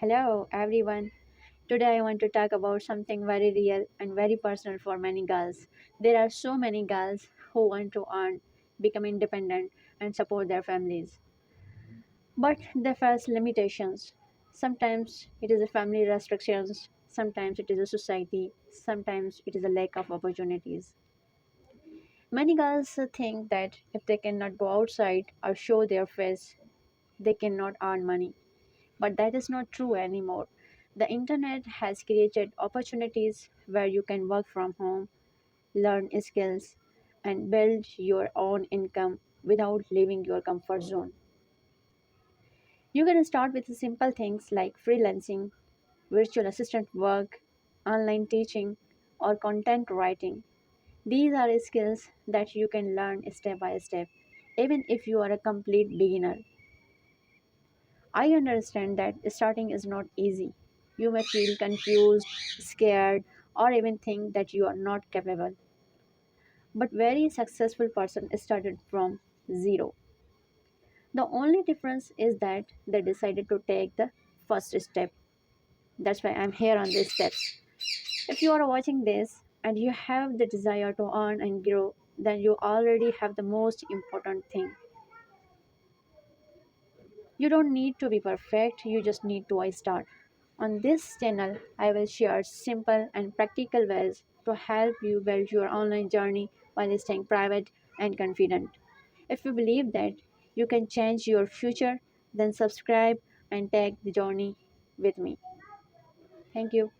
Hello, everyone. Today I want to talk about something very real and very personal for many girls. There are so many girls who want to earn, become independent, and support their families. But they face limitations. Sometimes it is a family restrictions, sometimes it is a society, sometimes it is a lack of opportunities. Many girls think that if they cannot go outside or show their face, they cannot earn money. But that is not true anymore. The internet has created opportunities where you can work from home, learn skills, and build your own income without leaving your comfort zone. You can start with simple things like freelancing, virtual assistant work, online teaching, or content writing. These are skills that you can learn step by step, even if you are a complete beginner. I understand that starting is not easy. You may feel confused, scared, or even think that you are not capable. But very successful person started from zero. The only difference is that they decided to take the first step. That's why I'm here on these steps. If you are watching this and you have the desire to earn and grow, then you already have the most important thing. You don't need to be perfect, you just need to start. On this channel, I will share simple and practical ways to help you build your online journey while staying private and confident. If you believe that you can change your future, then subscribe and take the journey with me. Thank you.